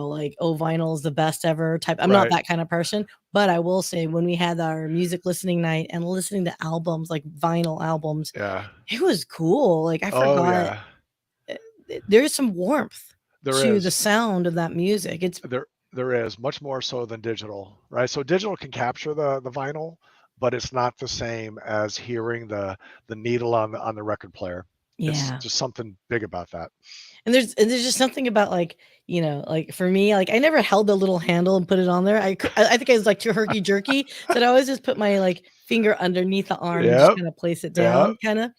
like, oh, vinyl is the best ever type. I'm not Right. that kind of person, but I will say when we had our music listening night and listening to albums, like vinyl albums, Yeah. it was cool. Like I Oh, forgot yeah. there's some warmth There to the is. sound of that music. It's There is much more so than digital, right? So digital can capture the vinyl, but it's not the same as hearing the needle on the record player. It's yeah. just something big about that. And there's just something about like, like for me, like I never held the little handle and put it on there. I think I was like too herky jerky, so I always just put my like finger underneath the arm and just Yep. kind of place it Yep. down, kind of.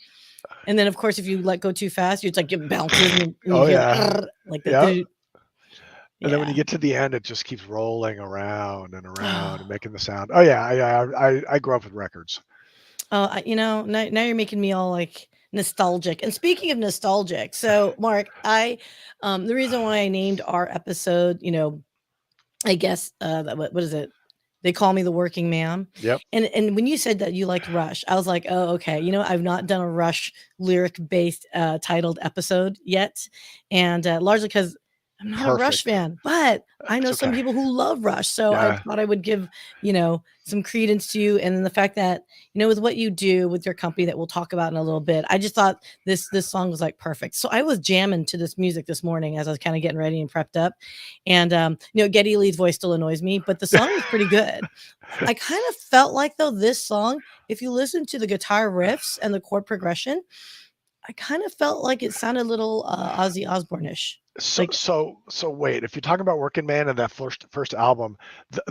And then of course, if you let go too fast, it's like it bounces and you Oh hear yeah. like the Yep. dude. And then when Yeah. you get to the end, it just keeps rolling around and making the sound. Oh yeah, I grew up with records. Oh, now you're making me all like nostalgic. And speaking of nostalgic, so Mark, the reason why I named our episode, I guess what is it? They call me the working man. Yep. And when you said that you liked Rush, I was like, oh, okay. I've not done a Rush lyric based titled episode yet, and largely because I'm not a Rush Perfect. fan, but I know It's some okay. people who love Rush, so I Yeah. thought I would give some credence to you, and then the fact that with what you do with your company that we'll talk about in a little bit. I just thought this song was like perfect. So I was jamming to this music this morning as I was kind of getting ready and prepped up. And Geddy Lee's voice still annoys me, but the song was pretty good. I kind of felt like though this song, if you listen to the guitar riffs and the chord progression, I kind of felt like it sounded a little Ozzy Osbourne-ish. So Like, so so wait, if you're talking about Working Man and that first album,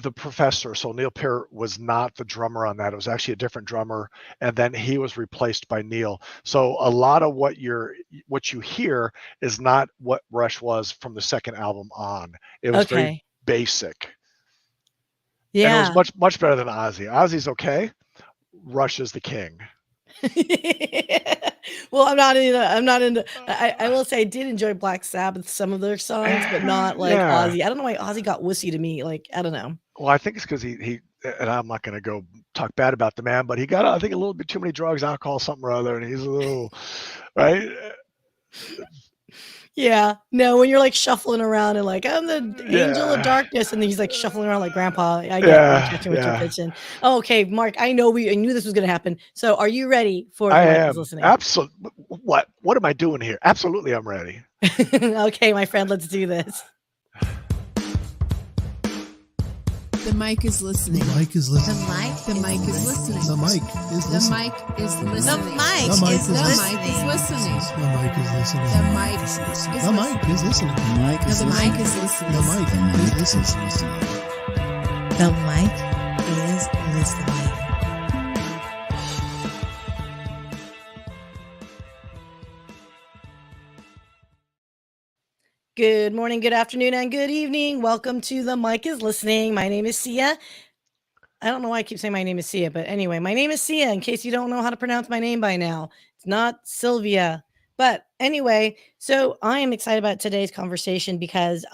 the professor, so Neil Peart was not the drummer on that. It was actually a different drummer, and then he was replaced by Neil. So a lot of what you hear is not what Rush was from the second album on. It was very okay, basic. And it was yeah. much better than Ozzy. Ozzy's okay. Rush is the king. Well, I'm not into I will say I did enjoy Black Sabbath, some of their songs, but not like Yeah. Ozzy. I don't know why Ozzy got wussy to me. Like, I don't know. Well, I think it's because he and I'm not going to go talk bad about the man, but he got, I think, a little bit too many drugs, alcohol, something or other, and he's a little, right? Yeah. No, when you're like shuffling around and like, I'm the angel of Yeah. darkness, and then he's like shuffling around like grandpa. I'm Yeah. catching what you're Yeah. pitching. Oh, okay, Mark, I knew this was gonna happen. So are you ready for I the mic is am. listening? Absolutely. What am I doing here? Absolutely, I'm ready. Okay, my friend, let's do this. The mic is listening. The mic is listening. The mic is listening. The mic is The listening. mic is listening. The mic is listening. listening. The mic is listening. The mic is listening. The mic is listening. The mic is listening. The mic is listening. The mic is listening. Good morning, good afternoon, and good evening. Welcome to the mic is listening. My name is Sia. I don't know why I keep saying my name is Sia, but anyway, my name is Sia. In case you don't know how to pronounce my name by now, it's not Sylvia. But anyway, so I am excited about today's conversation because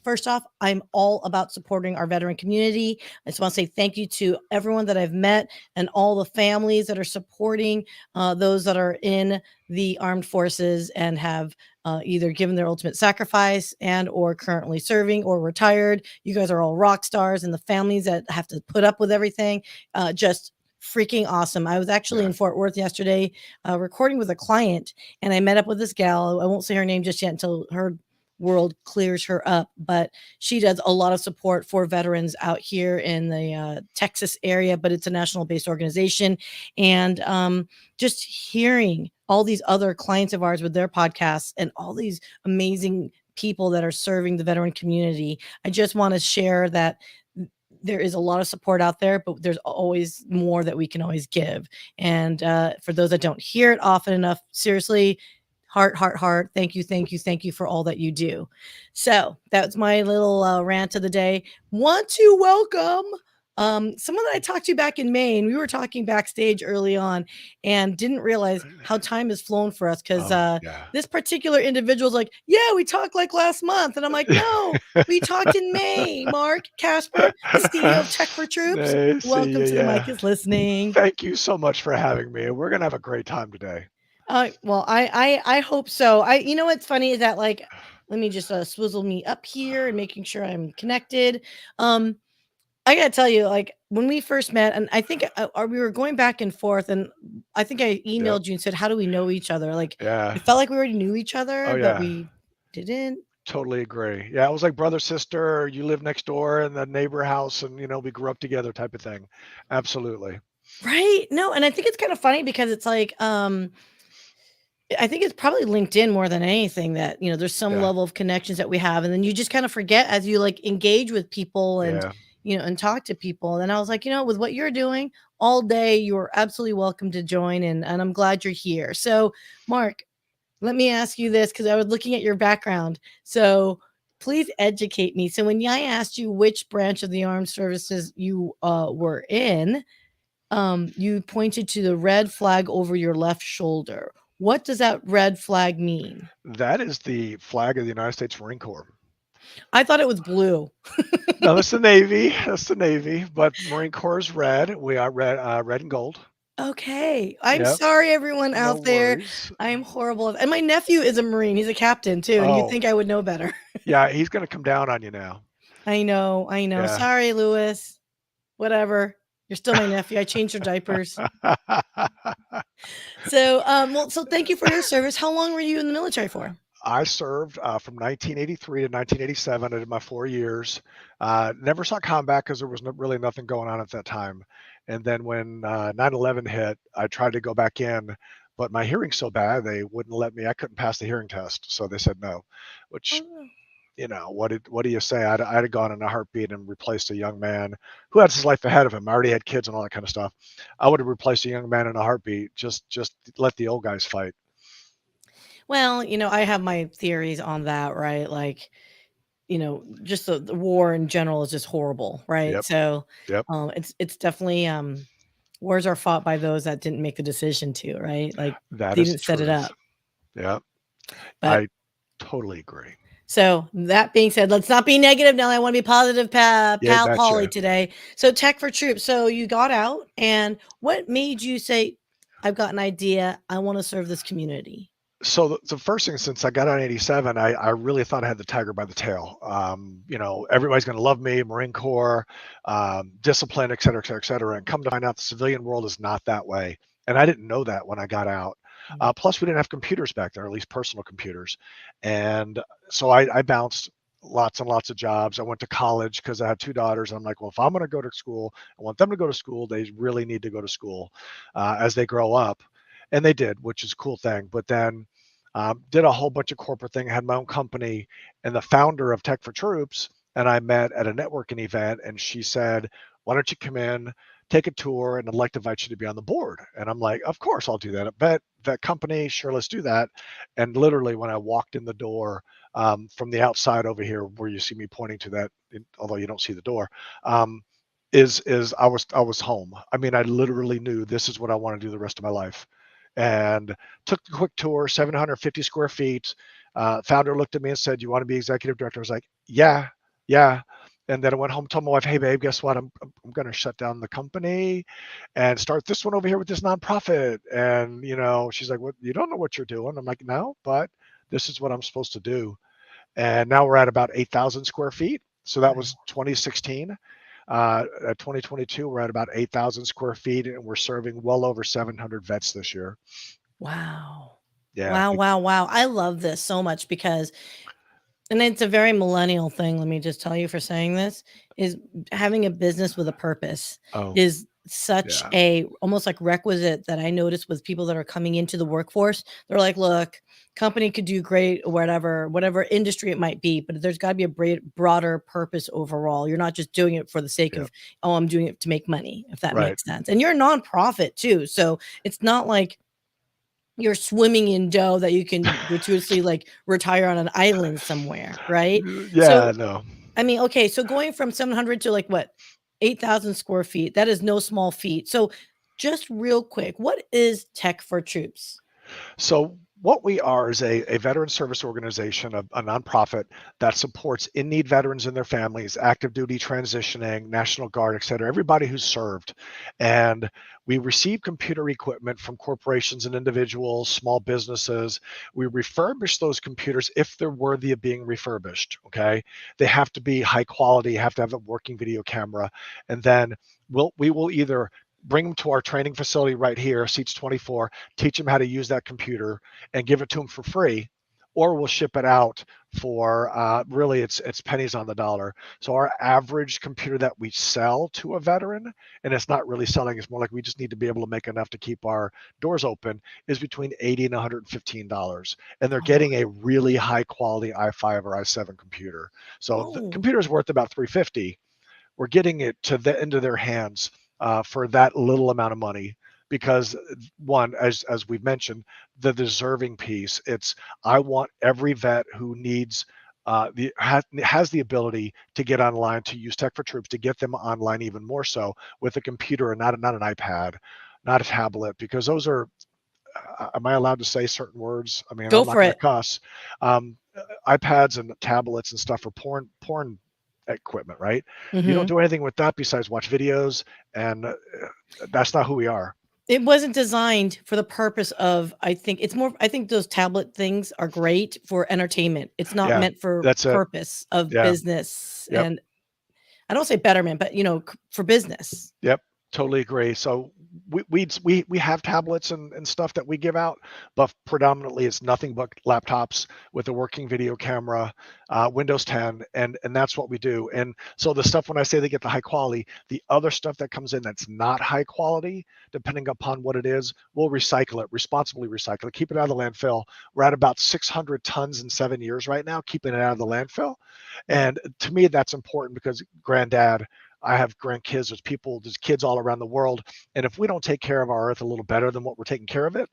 first off, I'm all about supporting our veteran community. I just want to say thank you to everyone that I've met and all the families that are supporting those that are in the armed forces and have either given their ultimate sacrifice and or currently serving or retired. You guys are all rock stars, and the families that have to put up with everything, just freaking awesome. I was actually in Fort Worth yesterday recording with a client, and I met up with this gal. I won't say her name just yet until her world clears her up, but she does a lot of support for veterans out here in the Texas area, but it's a national based organization. And just hearing all these other clients of ours with their podcasts and all these amazing people that are serving the veteran community, I just want to share that there is a lot of support out there, but there's always more that we can always give. And for those that don't hear it often enough, seriously, heart. Thank you for all that you do. So that's my little rant of the day. Want to welcome someone that I talked to back in May, and we were talking backstage early on and didn't realize how time has flown for us because this particular individual is like, yeah, we talked like last month. And I'm like, no, we talked in May. Mark Casper, the CEO of Tech for Troops. Welcome to the mic is listening. Thank you so much for having me. We're gonna have a great time today. Well, I hope so. You know what's funny is that like Let me just swizzle me up here and making sure I'm connected. I gotta tell you, like when we first met, and I think we were going back and forth, and I think I emailed you and said, "How do we know each other?" Like Yeah. it felt like we already knew each other, Oh, but yeah. we didn't. Totally agree. Yeah, it was like brother, sister, you live next door in the neighbor house and, we grew up together type of thing. Absolutely. Right? No, and I think it's kind of funny because it's like, I think it's probably LinkedIn more than anything that, there's some Yeah. level of connections that we have. And then you just kind of forget as you like engage with people and, Yeah. and talk to people. And I was like, with what you're doing all day, you're absolutely welcome to join. And I'm glad you're here. So, Mark, let me ask you this because I was looking at your background. So, please educate me. So, when I asked you which branch of the armed services you were in, you pointed to the red flag over your left shoulder. What does that red flag mean? That is the flag of the United States Marine Corps. I thought it was blue. No, that's the Navy. That's the Navy. But Marine Corps is red. We are red and gold. Okay. I'm Yep. sorry, everyone No out there. worries. I'm horrible. And my nephew is a Marine. He's a captain too. And you'd Oh, think I would know better. yeah. He's going to come down on you now. I know. Yeah. Sorry, Lewis. Whatever. You're still my nephew. I changed your diapers. So, so thank you for your service. How long were you in the military for? I served from 1983 to 1987. I did my 4 years. Never saw combat because there was really nothing going on at that time. And then when 9/11 hit, I tried to go back in, but my hearing's so bad they wouldn't let me. I couldn't pass the hearing test, so they said no. Which, what do you say? I'd have gone in a heartbeat and replaced a young man who had his life ahead of him. I already had kids and all that kind of stuff. I would have replaced a young man in a heartbeat. Just let the old guys fight. Well, I have my theories on that, right? Like, just the war in general is just horrible, right? Yep. So, Yep. it's definitely wars are fought by those that didn't make the decision to, right? Like That they is the didn't set it truth. up. Yeah. But I totally agree. so that being said, let's not be negative now. I want to be positive, Yeah, pal Polly betcha. today. So Tech for Troops. So you got out, and what made you say, "I've got an idea. I want to serve this community"? So the first thing, since I got out in 87, I really thought I had the tiger by the tail. Everybody's going to love me, Marine Corps, discipline, et cetera, et cetera, et cetera. And come to find out the civilian world is not that way. And I didn't know that when I got out. Plus, we didn't have computers back then, or at least personal computers. And so I bounced lots and lots of jobs. I went to college because I had 2 daughters. And I'm like, well, if I'm going to go to school, I want them to go to school. They really need to go to school as they grow up. And they did, which is a cool thing. But then did a whole bunch of corporate thing, had my own company, and the founder of Tech for Troops and I met at a networking event, and she said, "Why don't you come in, take a tour, and I'd like to invite you to be on the board." And I'm like, "Of course, I'll do that. I bet that company, sure, let's do that." And literally, when I walked in the door from the outside over here, where you see me pointing to that, although you don't see the door, is I was home. I mean, I literally knew this is what I want to do the rest of my life. And took the quick tour, 750 square feet. Founder looked at me and said, "You want to be executive director?" I was like, "Yeah, yeah." And then I went home, told my wife, "Hey, babe, guess what? I'm going to shut down the company and start this one over here with this nonprofit." And she's like, "What? You don't know what you're doing?" I'm like, "No, but this is what I'm supposed to do." And now we're at about 8,000 square feet. So that was 2016. At 2022, we're at about 8,000 square feet, and we're serving well over 700 vets this year. Wow. Yeah. Wow. I love this so much because, and it's a very millennial thing. Let me just tell you for saying this, is having a business with a purpose Oh, is such yeah. a almost like requisite that I notice with people that are coming into the workforce. They're like, look, company could do great or whatever industry it might be, but there's got to be a broader purpose overall. You're not just doing it for the sake Yep. of, oh, I'm doing it to make money, if that Right. makes sense. And you're a nonprofit too. So it's not like you're swimming in dough that you can gratuitously like retire on an island somewhere, right? Yeah, So, no. I mean, okay, so going from 700 to like what, 8,000 square feet, that is no small feat. So, just real quick, what is Tech for Troops? So what we are is a veteran service organization, a nonprofit that supports in-need veterans and their families, active duty, transitioning, National Guard, et cetera, everybody who's served. And we receive computer equipment from corporations and individuals, small businesses. We refurbish those computers if they're worthy of being refurbished, okay? They have to be high quality, have to have a working video camera, and then we will either bring them to our training facility right here, Seats 24, teach them how to use that computer and give it to them for free, or we'll ship it out for really it's pennies on the dollar. So our average computer that we sell to a veteran, and it's not really selling, it's more like we just need to be able to make enough to keep our doors open, is between $80 and $115. And they're getting a really high quality i5 or i7 computer. So the computer is worth about $350. We're getting it into their hands for that little amount of money, because one, as we've mentioned, the deserving piece. It's, I want every vet who needs has the ability to get online, to use Tech for Troops, to get them online even more so with a computer and not an iPad, not a tablet, because those are. Am I allowed to say certain words? I mean, Go I'm not for going to it. cuss. iPads and tablets and stuff are porn equipment, right? You don't Mhm. do anything with that besides watch videos, and that's not who we are. It wasn't designed for the purpose of, I think those tablet things are great for entertainment. It's not Yeah, meant for that's it. purpose of Yeah. business, Yep. and I don't say betterment, but for business. Yep. Totally agree. So we have tablets and stuff that we give out, but predominantly it's nothing but laptops with a working video camera, Windows 10, and that's what we do. And so the stuff, when I say they get the high quality, the other stuff that comes in that's not high quality, depending upon what it is, we'll recycle it, responsibly recycle it, keep it out of the landfill. We're at about 600 tons in 7 years right now, keeping it out of the landfill. And to me, that's important because granddad, I have grandkids, there's kids all around the world. And if we don't take care of our earth a little better than what we're taking care of it,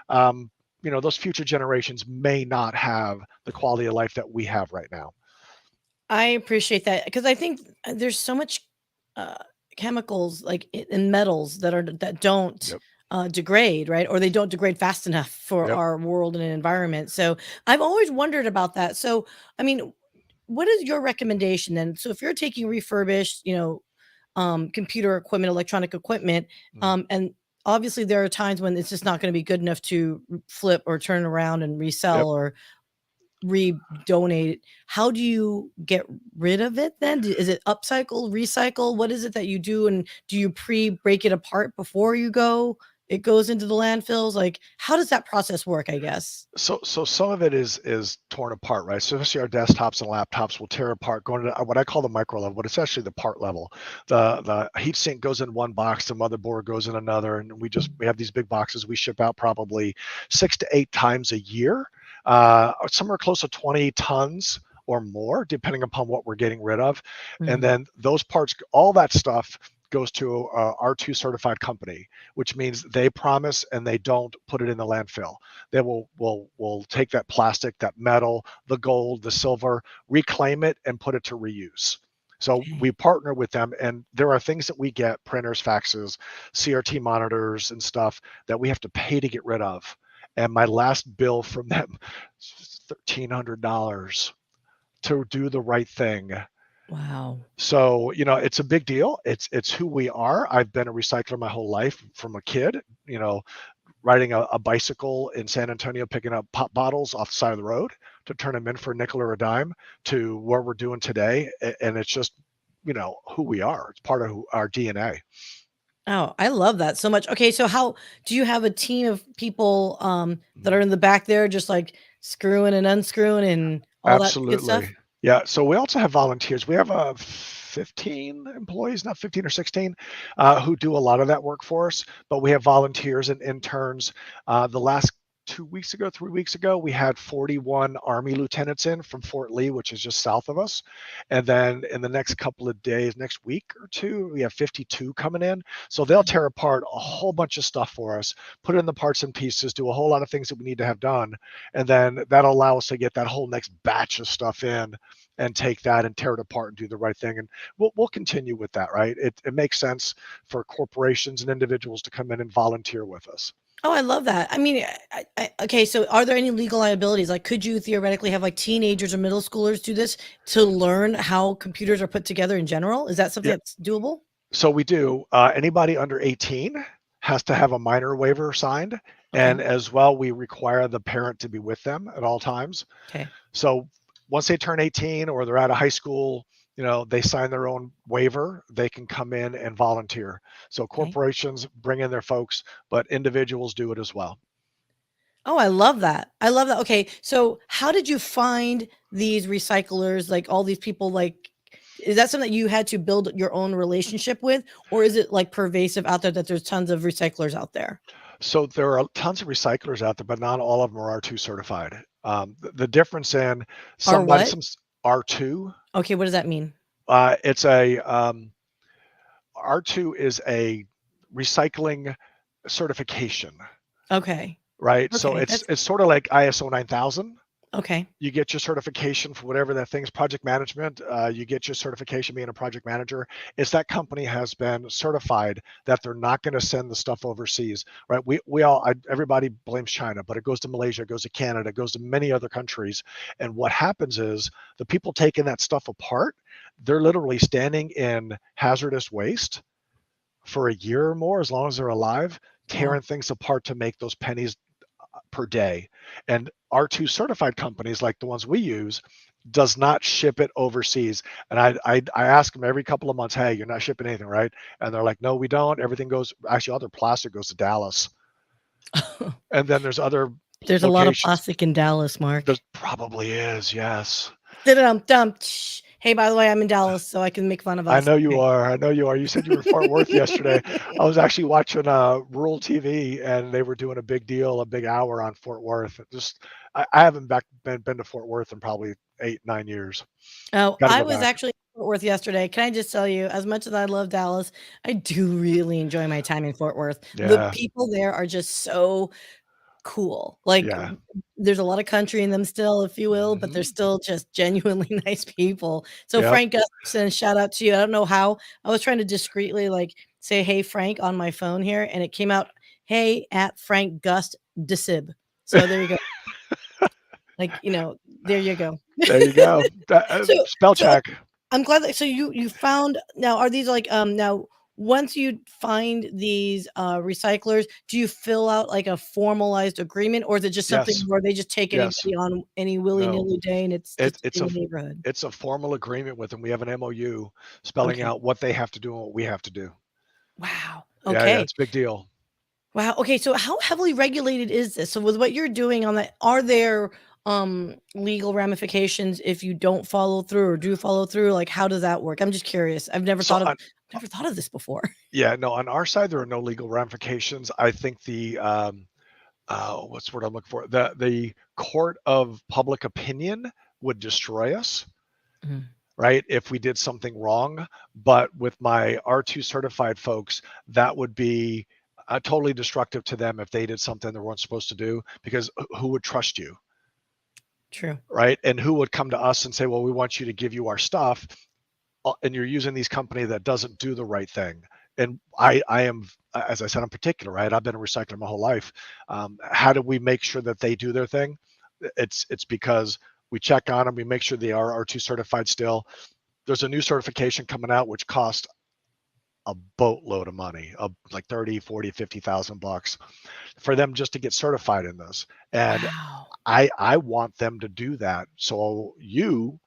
those future generations may not have the quality of life that we have right now. I appreciate that, because I think there's so much chemicals like in metals that don't Yep. degrade, right? Or they don't degrade fast enough for Yep. our world and environment. So I've always wondered about that. So, I mean, what is your recommendation then? So if you're taking refurbished, computer equipment, electronic equipment, and obviously there are times when it's just not going to be good enough to flip or turn around and resell Yep. or redonate it. How do you get rid of it then? Is it upcycle, recycle? What is it that you do? And do you break it apart before it goes into the landfills? Like, how does that process work, I guess? So some of it is torn apart, right? So especially our desktops and laptops will tear apart, going to what I call the micro level, but it's actually the part level. The heat sink goes in one box, the motherboard goes in another, and we have these big boxes we ship out probably 6 to 8 times a year, somewhere close to 20 tons or more, depending upon what we're getting rid of. And then those parts, all that stuff goes to a R2 certified company, which means they promise and they don't put it in the landfill. They will take that plastic, that metal, the gold, the silver, reclaim it and put it to reuse. So we partner with them, and there are things that we get, printers, faxes, CRT monitors and stuff that we have to pay to get rid of. And my last bill from them, $1,300 to do the right thing. Wow. So, it's a big deal. It's who we are. I've been a recycler my whole life from a kid, riding a bicycle in San Antonio, picking up pop bottles off the side of the road to turn them in for a nickel or a dime, to where we're doing today. And it's just, who we are. It's part of our DNA. Oh, I love that so much. Okay, so how do you have a team of people that are in the back there just like screwing and unscrewing and all that good stuff? Absolutely. Yeah. So we also have volunteers. We have 15 employees, not 15 or 16, who do a lot of that work for us. But we have volunteers and interns. The last 3 weeks ago, we had 41 Army lieutenants in from Fort Lee, which is just south of us. And then in the next couple of days, next week or two, we have 52 coming in. So they'll tear apart a whole bunch of stuff for us, put it in the parts and pieces, do a whole lot of things that we need to have done. And then that'll allow us to get that whole next batch of stuff in and take that and tear it apart and do the right thing. And we'll continue with that, right? It makes sense for corporations and individuals to come in and volunteer with us. Oh, I love that. I mean, okay, so are there any legal liabilities? Like, could you theoretically have like teenagers or middle schoolers do this to learn how computers are put together in general? Is that something Yeah. that's doable? So we do. Anybody under 18 has to have a minor waiver signed, Okay. and as well, we require the parent to be with them at all times. Okay. So once they turn 18 or they're out of high school, they sign their own waiver, they can come in and volunteer. So Okay. corporations bring in their folks, but individuals do it as well. Oh, I love that. I love that. Okay, so how did you find these recyclers? Like all these people, like, is that something that you had to build your own relationship with, or is it like pervasive out there that there's tons of recyclers out there? So there are tons of recyclers out there, but not all of them are R2 certified. The difference in Or somebody, what? some R2, Okay, what does that mean? it's a R2 is a recycling certification, Okay. right? So Okay, it's that's it's sort of like ISO 9000. okay. You get your certification for whatever that thing's project management. You get your certification being a project manager. It's that company has been certified that they're not going to send the stuff overseas, right? Everybody blames China, but it goes to Malaysia, it goes to Canada, it goes to many other countries. And what happens is the people taking that stuff apart, they're literally standing in hazardous waste for a year or more, as long as they're alive, Wow. tearing things apart to make those pennies per day. And R2 certified companies like the ones we use does not ship it overseas. And I ask them every couple of months, hey, you're not shipping anything, right? And they're like, no, we don't. Everything goes, actually all their plastic goes to Dallas. And then there's other There's a lot of locations. plastic in Dallas, Mark. There probably is, yes. Dum. Hey, by the way, I'm in Dallas, so I can make fun of I us. know you Okay. are. I know you are. You said you were in Fort Worth yesterday. I was actually watching rural TV, and they were doing a big deal, a big hour on Fort Worth. I haven't been to Fort Worth in probably 8-9 years. Oh, Got to I go was back. actually in Fort Worth yesterday. Can I just tell you, as much as I love Dallas, I do really enjoy my time in Fort Worth. The Yeah, people there are just so cool. Like, yeah. there's a lot of country in them still, if you will, but they're Hmm. still just genuinely nice people. So Yep. Frank Gustafson, shout out to you. I don't know how. I was trying to discreetly like say, "Hey Frank" on my phone here, and it came out, "Hey at Frank Gust Desib." So there you go. Like, there you go. There you go. So Spell so check. I'm glad that so you found now are these like now once you find these recyclers, do you fill out like a formalized agreement, or is it just something Yes. where they just take Yes. anybody on any No. willy-nilly day and it's It, just it's in a the neighborhood? it's a formal agreement with them. We have an MOU spelling Okay. out what they have to do and what we have to do. Wow. Yeah. Okay. It's a big deal. Wow. Okay. So how heavily regulated is this? So with what you're doing on that, are there legal ramifications if you don't follow through or do follow through? Like how does that work? I'm just curious. So Never thought of this before. yeah, no, on our side, there are no legal ramifications. I think what's the word I'm looking for? The court of public opinion would destroy us, Mhm. right? If we did something wrong. But with my R2 certified folks, that would be totally destructive to them if they did something they weren't supposed to do, because who would trust you, True. right? And who would come to us and say, well, we want you to give you our stuff, and you're using these company that doesn't do the right thing. And I am, as I said, I'm particular, right? I've been a recycler my whole life. How do we make sure that they do their thing? It's because we check on them, we make sure they are R2 certified still. There's a new certification coming out which costs a boatload of money, of like 30, 40, 50,000 bucks for them just to get certified in this. And Wow. I want them to do that. So you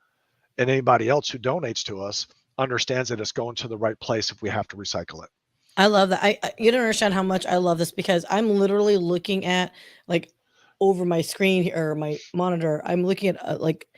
and anybody else who donates to us understands that it's going to the right place if we have to recycle it. I love that. You don't understand how much I love this because I'm literally looking at like over my screen or my monitor. I'm looking at like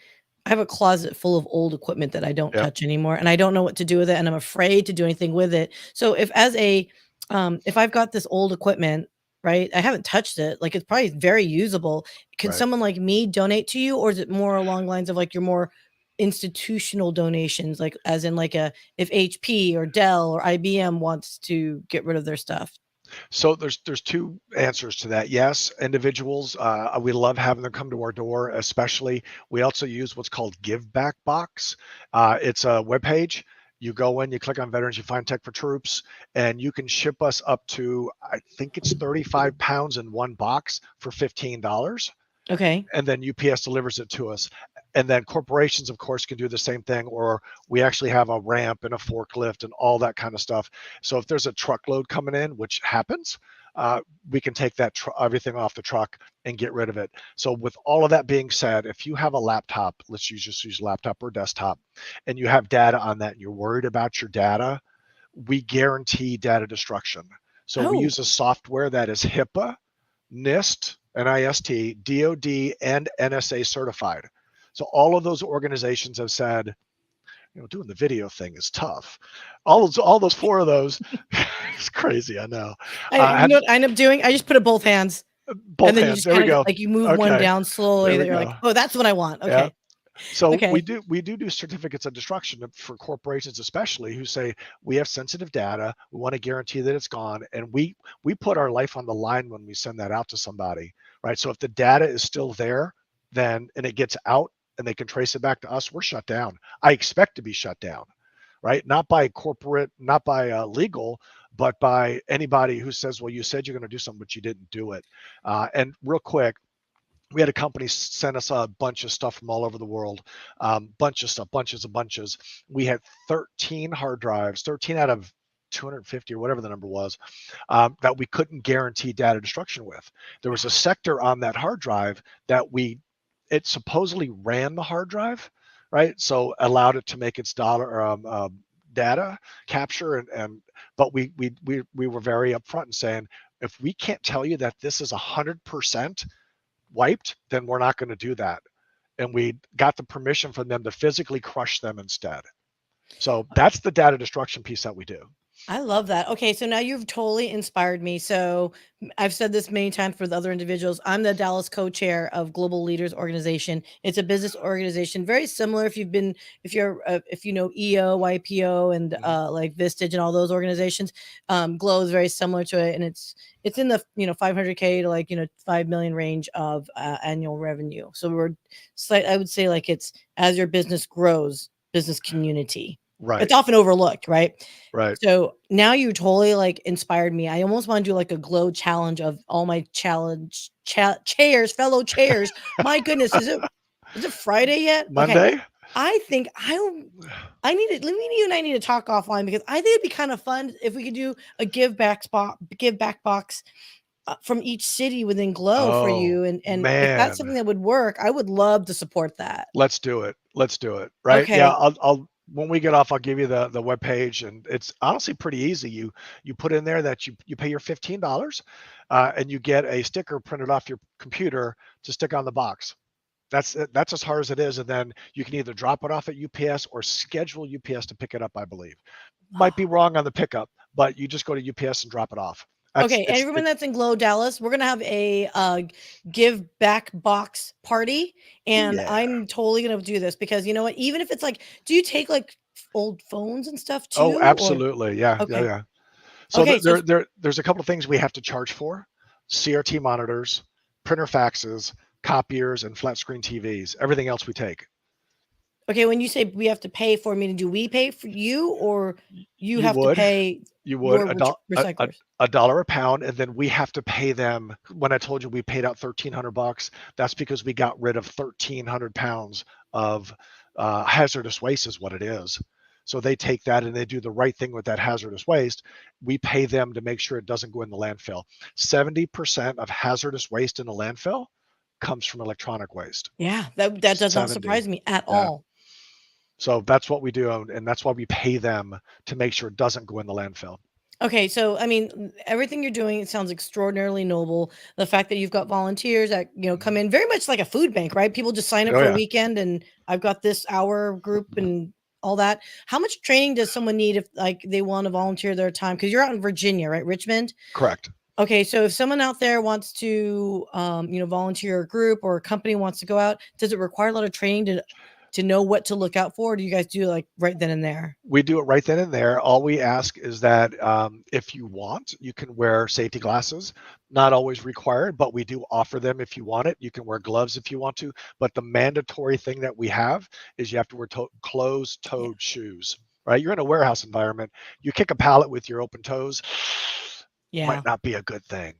I have a closet full of old equipment that I don't Yep. touch anymore, and I don't know what to do with it, and I'm afraid to do anything with it. So if I've got this old equipment, right, I haven't touched it, like it's probably very usable. Can Right. someone like me donate to you, or is it more along lines of like your more institutional donations, like as in like a if HP or Dell or IBM wants to get rid of their stuff? So there's two answers to that. Yes, individuals, we love having them come to our door, especially we also use what's called Give Back Box. It's a webpage. You go in, you click on veterans, you find tech for troops, and you can ship us up to, I think it's 35 pounds in one box for $15. Okay. And then UPS delivers it to us. And then corporations, of course, can do the same thing, or we actually have a ramp and a forklift and all that kind of stuff. So if there's a truckload coming in, which happens, we can take that everything off the truck and get rid of it. So with all of that being said, if you have a laptop, let's just use laptop or desktop, and you have data on that and you're worried about your data, we guarantee data destruction. So we Oh. use a software that is HIPAA, NIST, NIST, DOD, and NSA certified. So all of those organizations have said, doing the video thing is tough. All those four of those, it's crazy. I know. You know what I end up doing? I just put it both hands. Both and then hands. you just there kind we of go. like you move one down slowly. That you're like, oh, that's what I want. Okay. Yeah. So okay. we do certificates of destruction for corporations, especially who say we have sensitive data. We want to guarantee that it's gone, and we put our life on the line when we send that out to somebody, right? So if the data is still there, then and it gets out and they can trace it back to us, we're shut down. I expect to be shut down, right? Not by corporate, not by legal, but by anybody who says, well, you said you're going to do something, but you didn't do it. And real quick, we had a company send us a bunch of stuff from all over the world, bunch of stuff, bunches. We had 13 hard drives, 13 out of 250 or whatever the number was, that we couldn't guarantee data destruction with. There was a sector on that hard drive that it supposedly ran the hard drive, right? So allowed it to make its data capture, but we were very upfront in saying, if we can't tell you that this is 100% wiped, then we're not going to do that. And we got the permission from them to physically crush them instead. So that's the data destruction piece that we do. I love that. Okay, so now you've totally inspired me. So I've said this many times for the other individuals. I'm the Dallas co-chair of Global Leaders Organization. It's a business organization, very similar if you know EO, YPO, and like Vistage and all those organizations. Glow is very similar to it, and it's in the 500K to like 5 million range of annual revenue. So I would say like it's as your business grows, business community. Right. It's often overlooked, right? Right. So now you totally like inspired me. I almost want to do like a glow challenge of all my fellow chairs. My goodness, is it Friday yet? Monday? Okay. I think I need to, you and I need to talk offline, because I think it'd be kind of fun if we could do a give back box from each city within Glow for you. And if that's something that would work, I would love to support that. Let's do it. Right. Okay. Yeah. I'll when we get off, I'll give you the webpage, and it's honestly pretty easy. You put in there that you pay your $15, and you get a sticker printed off your computer to stick on the box. That's as hard as it is. And then you can either drop it off at UPS or schedule UPS to pick it up, I believe. Might be wrong on the pickup, but you just go to UPS and drop it off. Everyone that's in Glow Dallas, we're gonna have a give back box party, and I'm totally gonna do this, because you know what? Even if it's like, do you take like old phones and stuff too? Oh, absolutely, yeah, okay. yeah. So there's a couple of things we have to charge for: CRT monitors, printer faxes, copiers, and flat screen TVs. Everything else we take. Okay, when you say we have to pay for me, do we pay for you, or you have to pay? You would recyclers. $1 a pound, and then we have to pay them. When I told you we paid out $1,300, that's because we got rid of 1,300 pounds of hazardous waste, is what it is. So they take that and they do the right thing with that hazardous waste. We pay them to make sure it doesn't go in the landfill. 70% of hazardous waste in the landfill comes from electronic waste. Yeah, that does not surprise me at all. So that's what we do, and that's why we pay them to make sure it doesn't go in the landfill. Okay, so I mean, everything you're doing, it sounds extraordinarily noble. The fact that you've got volunteers that come in, very much like a food bank, right? People just sign up for a weekend, and I've got this hour group and all that. How much training does someone need if like they want to volunteer their time? Because you're out in Virginia, right? Richmond? Correct. Okay, so if someone out there wants to volunteer a group, or a company wants to go out, does it require a lot of training to know what to look out for? Or do you guys do like right then and there? We do it right then and there. All we ask is that if you want, you can wear safety glasses. Not always required, but we do offer them if you want it. You can wear gloves if you want to. But the mandatory thing that we have is you have to wear closed-toed shoes. right? You're in a warehouse environment. You kick a pallet with your open toes, Yeah. might not be a good thing.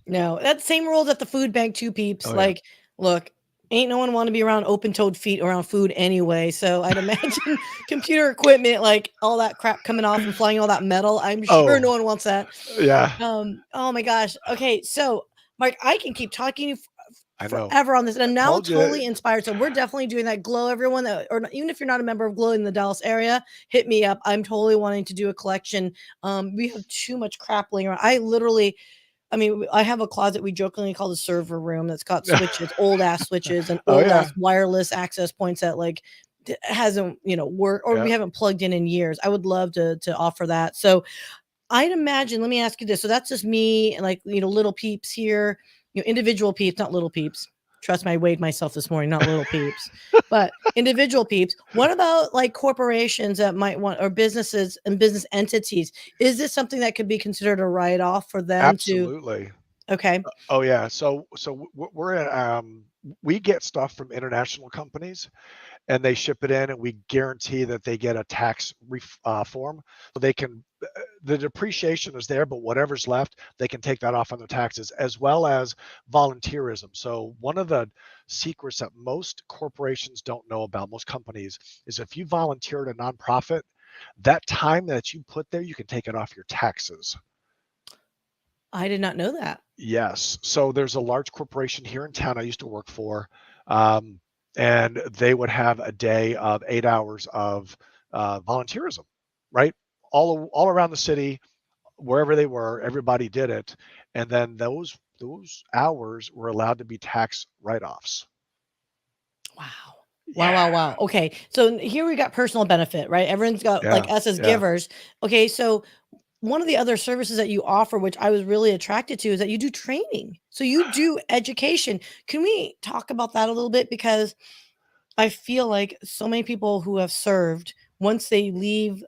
No, that's same rules at the food bank too, peeps. Oh, yeah. Like, look, ain't no one want to be around open-toed feet around food anyway. So I'd imagine computer equipment, like all that crap coming off and flying all that metal. I'm sure no Oh, one wants that. yeah, Oh my gosh. Okay, so Mark, I can keep talking to you I know. forever on this, and I'm now Told you. totally inspired. So we're definitely doing that. Glow, everyone that, or even if you're not a member of Glow in the Dallas area, hit me up. I'm totally wanting to do a collection. We have too much crap laying around. I mean, I have a closet we jokingly call the server room that's got switches, old ass switches, and Oh, old yeah. ass wireless access points that like hasn't worked or we Yeah. haven't plugged in years. I would love to offer that. So I'd imagine. Let me ask you this. So that's just me, and like little peeps here, individual peeps, not little peeps. Trust me, I weighed myself this morning, not little peeps, but individual peeps. What about like corporations that might want, or businesses and business entities? Is this something that could be considered a write off for them to? Absolutely. Okay. Oh, yeah. So we're we get stuff from international companies, and they ship it in, and we guarantee that they get a tax form, so they can. The depreciation is there, but whatever's left, they can take that off on their taxes, as well as volunteerism. So one of the secrets that most corporations don't know about, most companies, is if you volunteer at a nonprofit, that time that you put there, you can take it off your taxes. I did not know that. Yes. So there's a large corporation here in town I used to work for, um, and they would have a day of 8 hours of volunteerism, right? All around the city, wherever they were, everybody did it, and then those hours were allowed to be tax write-offs. Wow. Wow, Yeah. wow, wow. Okay. So here we got personal benefit, right? Everyone's got Yeah. like us as Yeah. givers. Okay. So one of the other services that you offer, which I was really attracted to, is that you do training. So you do education. Can we talk about that a little bit? Because I feel like so many people who have served, once they leave,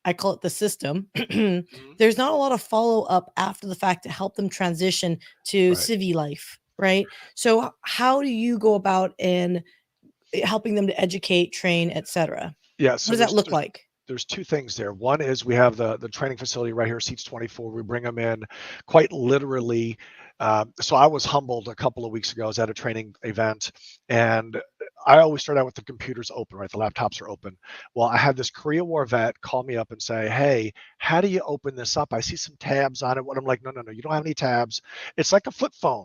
I call it the system, Mhm. there's not a lot of follow up after the fact to help them transition to Right. civvy life, right? So how do you go about in helping them to educate, train, etc.? Yeah. What So does that look like? there's two things there. One is we have the training facility right here, seats 24. We bring them in quite literally. So I was humbled a couple of weeks ago. I was at a training event, and I always start out with the computers open, right? The laptops are open. Well, I had this Korea War vet call me up and say, "Hey, how do you open this up? I see some tabs on it." What I'm like, no, you don't have any tabs. It's like a flip phone,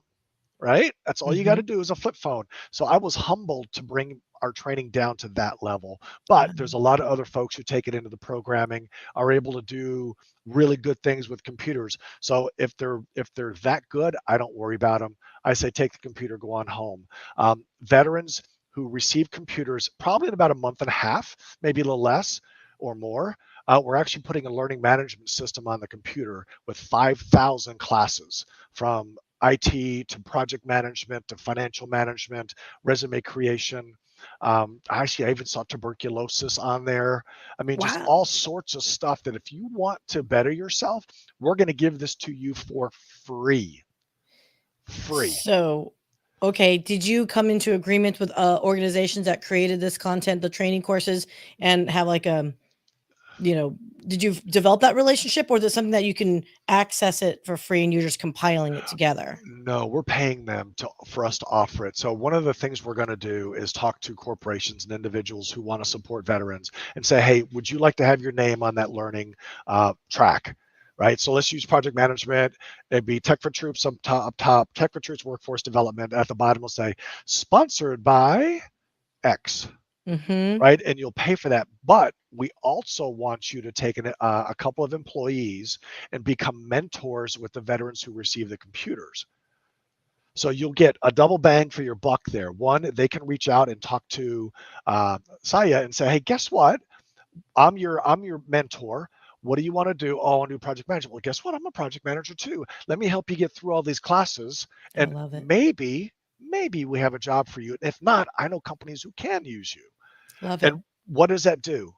right? That's all you got to do is a flip phone. So I was humbled to bring our training down to that level. But there's a lot of other folks who take it into the programming, are able to do really good things with computers. So if they're that good, I don't worry about them. I say take the computer, go on home. Veterans who receive computers probably in about a month and a half, maybe a little less or more. We're actually putting a learning management system on the computer with 5,000 classes, from IT to project management to financial management, resume creation. Actually, I even saw tuberculosis on there. I mean, just Wow. all sorts of stuff that if you want to better yourself, we're going to give this to you for free. Free. So, okay, did you come into agreement with organizations that created this content, the training courses, and have like did you develop that relationship, or is it something that you can access it for free and you're just compiling it together? No, we're paying them for us to offer it. So one of the things we're going to do is talk to corporations and individuals who want to support veterans and say, hey, would you like to have your name on that learning track? Right. So let's use project management. It'd be Tech for Troops up top, Tech for Troops workforce development. At the bottom will say sponsored by X. Mm-hmm. Right? And you'll pay for that. But we also want you to take a couple of employees and become mentors with the veterans who receive the computers. So you'll get a double bang for your buck there. One, they can reach out and talk to Saya and say, hey, guess what? I'm your mentor. What do you want to do? Oh, I want to do project management. Well, guess what? I'm a project manager too. Let me help you get through all these classes, I and love it. maybe we have a job for you. If not, I know companies who can use you. Love it. And what does that do?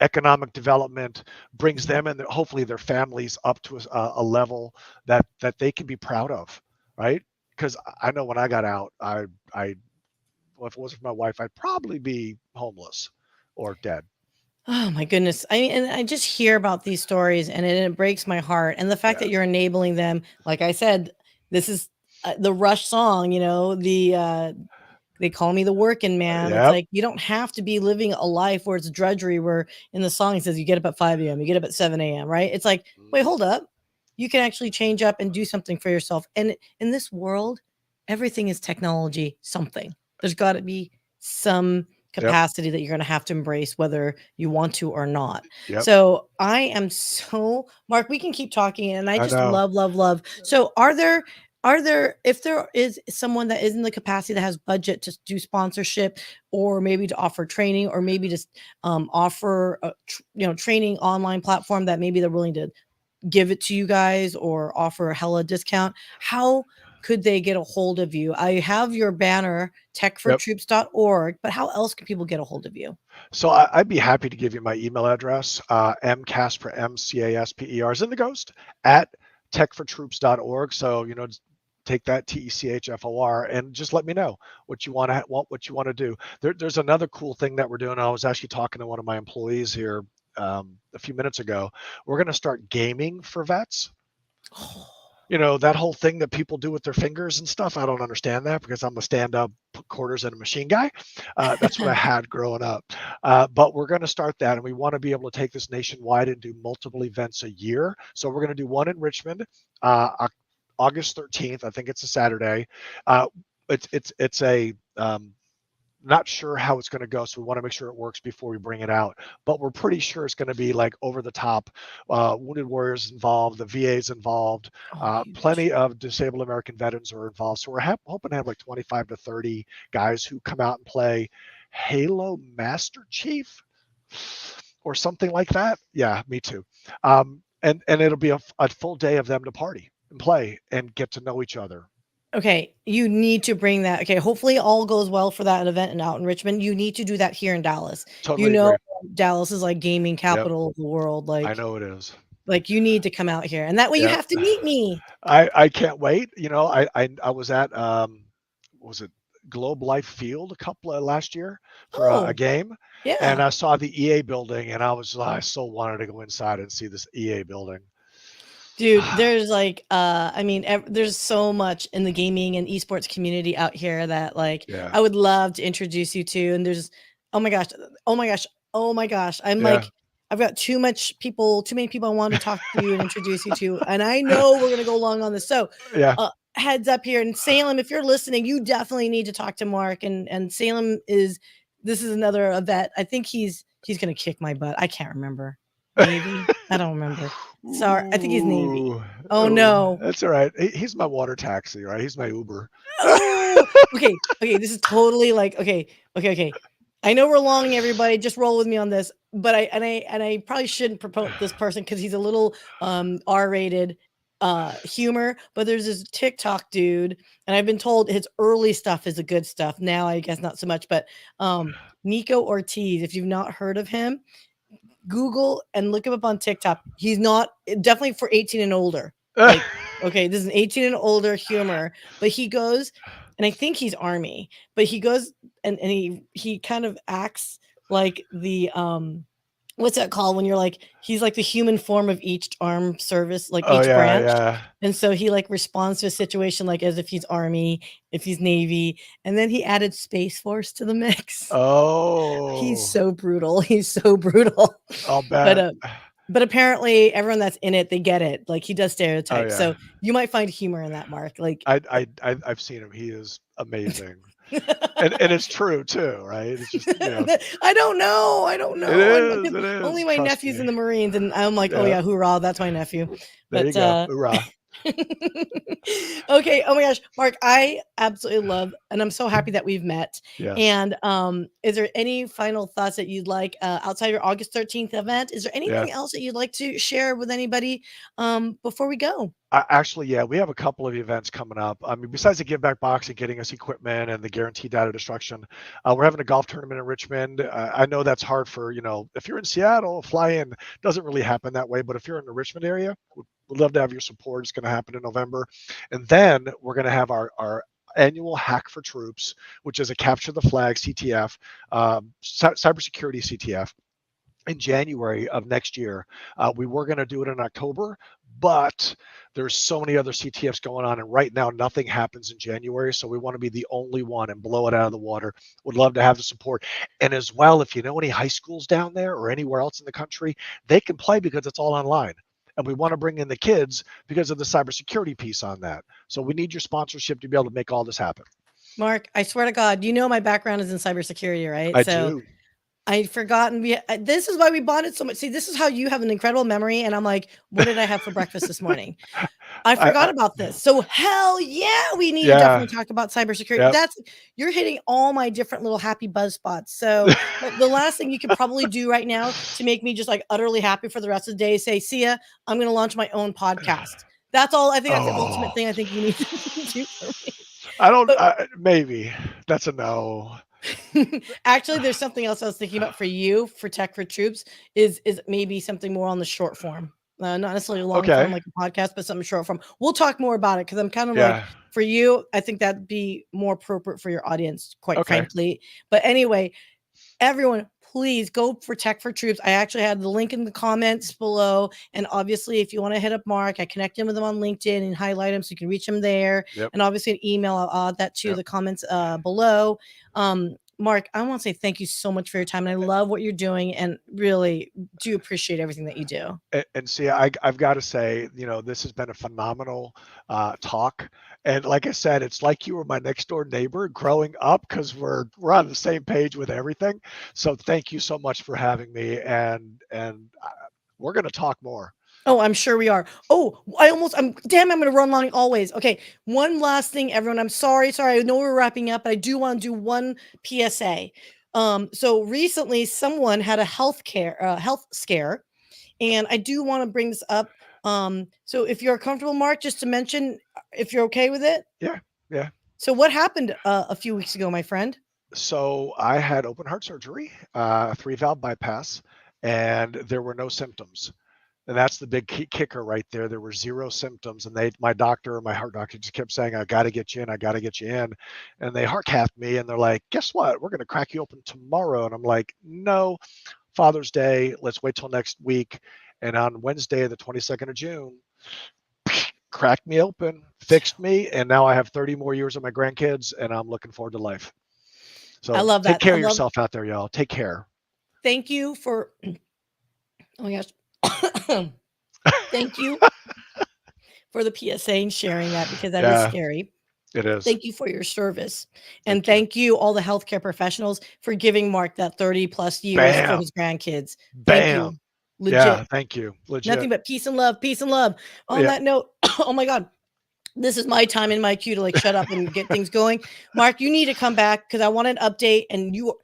Economic development brings them and hopefully their families up to a level that they can be proud of, right? Because I know when I got out, well, if it wasn't for my wife, I'd probably be homeless or dead. Oh my goodness. And I just hear about these stories and it breaks my heart. And the fact Yeah. that you're enabling them, like I said, this is the Rush song, they call me the working man. It's Yep. like you don't have to be living a life where it's drudgery, where in the song it says you get up at 5 a.m., you get up at 7 a.m., right? It's like, wait, Mhm. hold up. You can actually change up and do something for yourself. And in this world, everything is technology, something. There's got to be some Yep. capacity that you're going to have to embrace, whether you want to or not. Yep. So I am Mark, we can keep talking. And I I just know. love. So if there is someone that is in the capacity that has budget to do sponsorship, or maybe to offer training, or maybe just offer a training online platform that maybe they're willing to give it to you guys or offer a hella discount, how could they get a hold of you? I have your banner, Yep. techfortroops.org, but how else can people get a hold of you? So I'd be happy to give you my email address, mcasper, MCASPER is in the ghost, at techfortroops.org. So, just take that TECHFOR and just let me know what you want to do. There's another cool thing that we're doing. I was actually talking to one of my employees here a few minutes ago. We're going to start gaming for vets. That whole thing that people do with their fingers and stuff. I don't understand that because I'm a stand-up, put quarters in a machine guy. That's what I had growing up. But we're going to start that, and we want to be able to take this nationwide and do multiple events a year. So we're going to do one in Richmond, August 13th. I think it's a Saturday. It's a not sure how it's going to go, so we want to make sure it works before we bring it out. But we're pretty sure it's going to be like over the top. Wounded warriors involved, the VA's involved, plenty of disabled American veterans are involved. So we're hoping to have like 25 to 30 guys who come out and play Halo Master Chief or something like that. Yeah, me too. And it'll be a full day of them to party and play and get to know each other. Okay, you need to bring that. Okay, hopefully all goes well for that event and out in Richmond. You need to do that here in Dallas. Totally agree. Dallas is like gaming Yep. capital of the world. I know it is. Like you need to come out here, and that way you Yep. have to meet me. I can't wait. I was at was it Globe Life Field a couple of last year for a game, and Yeah. I saw the EA building, and I so wanted to go inside and see this EA building. Dude, there's like, there's so much in the gaming and esports community out here that like Yeah. I would love to introduce you to. And there's, oh my gosh, I'm Yeah. like, I've got too many people I want to talk to you and introduce you to, and I know we're gonna go long on this. So, Yeah. heads up here, and Salem, if you're listening, you definitely need to talk to Mark. And Salem is another vet. I think he's gonna kick my butt. I can't remember. Navy, I don't remember. Sorry, I think he's Navy. Ooh. Oh no. That's all right. He's my water taxi, right? He's my Uber. Oh, okay. This is totally like okay. I know we're long, everybody. Just roll with me on this. But I probably shouldn't promote this person because he's a little R-rated humor. But there's this TikTok dude, and I've been told his early stuff is the good stuff. Now I guess not so much. But Nico Ortiz, if you've not heard of him, Google and look him up on TikTok. He's not definitely for 18 and older. Like, okay, this is an 18 and older humor, but he goes, and I think he's Army, but he goes and he kind of acts like the what's that called when you're like he's like the human form of each armed service, like each branch. Yeah. And so he like responds to a situation like as if he's Army, if he's Navy, and then he added Space Force to the mix. Oh. He's so brutal. I'll bet. But apparently everyone that's in it, they get it. Like he does stereotypes. yeah. So you might find humor in that, Mark. Like I've seen him. He is amazing. and it's true too, right? It's just, I don't know. It is. Only my Trust nephew's me. in the Marines, and I'm like, oh Yeah. yeah, hoorah, that's my nephew. There you go. Hoorah. Okay. Oh my gosh, Mark, I absolutely love, and I'm so happy that we've met. Yes. And is there any final thoughts that you'd like outside your August 13th event? Is there anything else that you'd like to share with anybody before we go? Actually, yeah, we have a couple of events coming up. I mean, besides the Give Back Box and getting us equipment and the guaranteed data destruction, we're having a golf tournament in Richmond. I know that's hard for, if you're in Seattle, fly in. Doesn't really happen that way. But if you're in the Richmond area, we'd love to have your support. It's going to happen in November. And then we're going to have our annual Hack for Troops, which is a Capture the Flag CTF, cybersecurity CTF. in January of next year. We were going to do it in October, but there's so many other CTFs going on, and right now nothing happens in January, so we want to be the only one and blow it out of the water. Would love to have the support. And as well, if you know any high schools down there or anywhere else in the country, they can play because it's all online. And we want to bring in the kids because of the cybersecurity piece on that. So we need your sponsorship to be able to make all this happen. Mark, I swear to God, you know my background is in cybersecurity, right? I So do. I'd forgotten. This is why we bonded so much. See, this is how you have an incredible memory. And I'm like, what did I have for breakfast this morning? I forgot about this. So hell yeah, we need to definitely talk about cybersecurity. Yep. You're hitting all my different little happy buzz spots. So the last thing you can probably do right now to make me just like utterly happy for the rest of the day is say, see ya, I'm going to launch my own podcast. That's all. I think that's the ultimate thing I think you need to do for me. I don't, maybe that's a no. Actually, there's something else I was thinking about for you for Tech for Troops is maybe something more on the short form. Not necessarily long form like a podcast, but something short form. We'll talk more about it because I'm kind of like, for you, I think that'd be more appropriate for your audience, quite frankly. But anyway, everyone, please go for Tech for Troops. I actually had the link in the comments below. And obviously, if you want to hit up Mark, I connect him with him on LinkedIn and highlight him so you can reach him there. And obviously an email, I'll add that to the comments below. Mark, I want to say thank you so much for your time. And I love what you're doing and really do appreciate everything that you do. And see, I've got to say, you know, this has been a phenomenal talk. And like I said, it's like you were my next door neighbor growing up because we're on the same page with everything. So thank you so much for having me. And we're going to talk more. Oh, I'm sure we are. Oh, I'm going to run long always. Okay. One last thing, everyone. I'm sorry. I know we're wrapping up, but I do want to do one PSA. So recently someone had a health scare, and I do want to bring this up. So if you're comfortable, Mark, just to mention, if you're okay with it. Yeah. So what happened a few weeks ago, my friend? So I had open heart surgery, 3-valve bypass, and there were no symptoms. And that's the big kicker right there. There were 0 symptoms, and my heart doctor just kept saying, I got to get you in. I got to get you in. And they heart cathed me, and they're like, guess what? We're going to crack you open tomorrow. And I'm like, no, Father's Day. Let's wait till next week. And on Wednesday, the 22nd of June, cracked me open, fixed me. And now I have 30 more years of my grandkids, and I'm looking forward to life. So I love that. Take care of yourself out there, y'all. Take care. Thank you for, oh my gosh. Thank you for the PSA and sharing that, because that is scary. It is. Thank you for your service. And thank you all the healthcare professionals for giving Mark that 30+ years for his grandkids. Thank you. Legit. Yeah, thank you. Legit. Nothing but peace and love. Peace and love. On that note, oh my God. This is my time and my cue to like shut up and get things going. Mark, you need to come back because I want an update. And you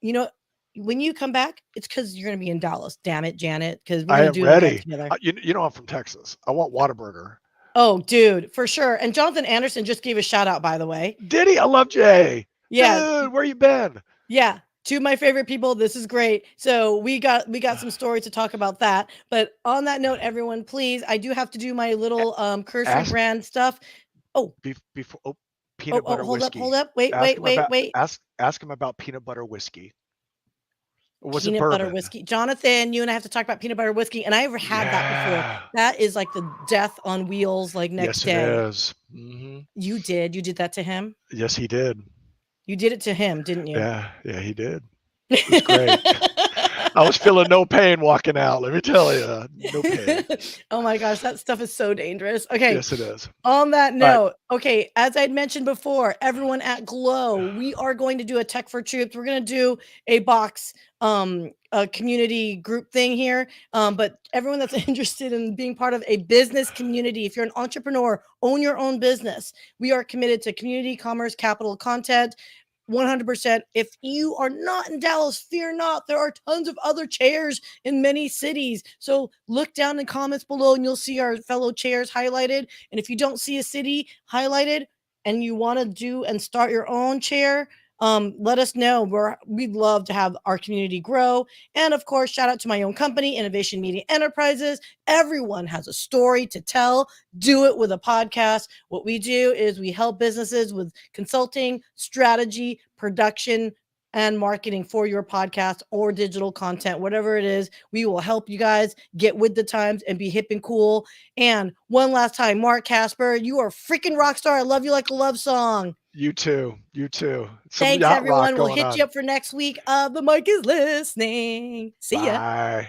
know, when you come back, it's because you're going to be in Dallas. Damn it, Janet. Because we're going to do it together. You know, I'm from Texas. I want Whataburger. Oh, dude, for sure. And Jonathan Anderson just gave a shout out, by the way. Did he? I love Jay. Yeah. Dude, where you been? Yeah. 2 of my favorite people. This is great. So we got some stories to talk about that. But on that note, everyone, please, I do have to do my little cursory brand stuff. Oh, before peanut butter whiskey. Hold up. Wait. Ask him about peanut butter whiskey. Or was peanut it butter whiskey. Jonathan, you and I have to talk about peanut butter whiskey. And I ever had that before. That is like the death on wheels, like next day. Yes, it is. Mm-hmm. You did that to him? Yes, he did. You did it to him, didn't you? Yeah, he did. It was great. I was feeling no pain walking out. Let me tell you, no pain. Oh my gosh, that stuff is so dangerous. Okay. Yes, it is. On that note, okay, as I'd mentioned before, everyone at Glow, we are going to do a Tech for Troops. We're going to do a box, a community group thing here. But everyone that's interested in being part of a business community, if you're an entrepreneur, own your own business. We are committed to community, commerce, capital, content. 100%. If you are not in Dallas, fear not. There are tons of other chairs in many cities. So look down in the comments below and you'll see our fellow chairs highlighted. And if you don't see a city highlighted and you want to do and start your own chair, let us know. We'd love to have our community grow. And of course, shout out to my own company, Innovation Media Enterprises. Everyone has a story to tell. Do it with a podcast. What we do is we help businesses with consulting, strategy, production, and marketing for your podcast or digital content, whatever it is. We will help you guys get with the times and be hip and cool. And one last time, Mark Casper, you are a freaking rock star. I love you like a love song. You too. You too. Some Thanks, yacht rock everyone. We'll going hit on. you up for next week. The mic is listening. See ya. Bye.